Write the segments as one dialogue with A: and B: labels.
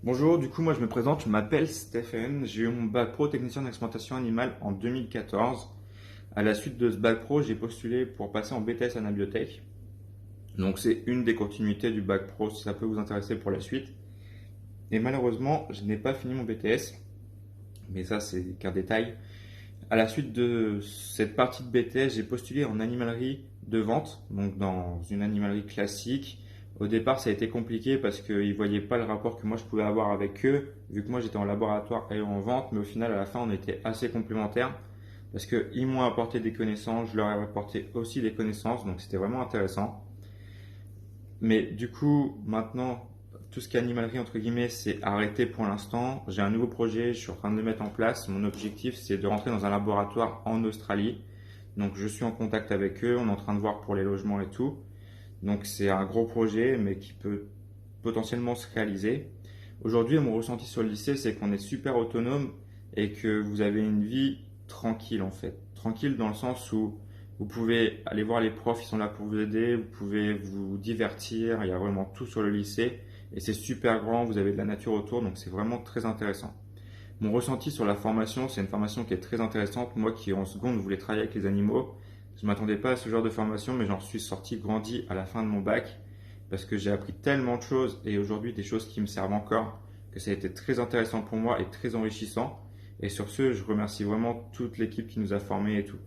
A: Bonjour, du coup moi je me présente, je m'appelle Stephen, j'ai eu mon bac pro technicien d'exploitation animale en 2014. À la suite de ce bac pro, j'ai postulé pour passer en BTS Anabiotech. Donc c'est une des continuités du bac pro si ça peut vous intéresser pour la suite. Et malheureusement, je n'ai pas fini mon BTS, mais ça c'est qu'un détail. À la suite de cette partie de BTS, j'ai postulé en animalerie de vente, donc dans une animalerie classique. Au départ, ça a été compliqué parce qu'ils ne voyaient pas le rapport que moi je pouvais avoir avec eux, vu que moi j'étais en laboratoire et en vente, mais au final, à la fin, on était assez complémentaires parce qu'ils m'ont apporté des connaissances, je leur ai apporté aussi des connaissances, donc c'était vraiment intéressant. Mais du coup, maintenant, tout ce qui est animalerie, entre guillemets, c'est arrêté pour l'instant. J'ai un nouveau projet, je suis en train de le mettre en place. Mon objectif, c'est de rentrer dans un laboratoire en Australie. Donc, je suis en contact avec eux, on est en train de voir pour les logements et tout. Donc, c'est un gros projet, mais qui peut potentiellement se réaliser. Aujourd'hui, mon ressenti sur le lycée, c'est qu'on est super autonome et que vous avez une vie tranquille en fait. Tranquille dans le sens où vous pouvez aller voir les profs, ils sont là pour vous aider, vous pouvez vous divertir, il y a vraiment tout sur le lycée et c'est super grand, vous avez de la nature autour, donc c'est vraiment très intéressant. Mon ressenti sur la formation, c'est une formation qui est très intéressante. Moi qui en seconde voulais travailler avec les animaux, je ne m'attendais pas à ce genre de formation, mais j'en suis sorti grandi à la fin de mon bac parce que j'ai appris tellement de choses et aujourd'hui des choses qui me servent encore que ça a été très intéressant pour moi et très enrichissant. Et sur ce, je remercie vraiment toute l'équipe qui nous a formés et tout.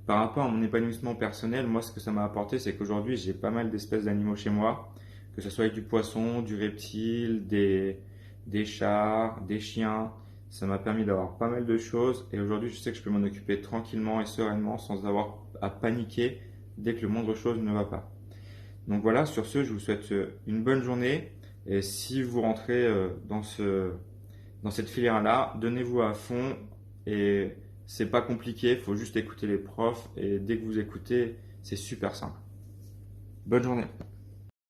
A: Par rapport à mon épanouissement personnel, moi ce que ça m'a apporté, c'est qu'aujourd'hui j'ai pas mal d'espèces d'animaux chez moi, que ce soit avec du poisson, du reptile, des chats, des chiens. Ça m'a permis d'avoir pas mal de choses et aujourd'hui je sais que je peux m'en occuper tranquillement et sereinement sans avoir à paniquer dès que le moindre chose ne va pas. Donc voilà, sur ce, je vous souhaite une bonne journée et si vous rentrez dans cette filière-là, donnez-vous à fond et c'est pas compliqué, il faut juste écouter les profs et dès que vous écoutez, c'est super simple. Bonne journée.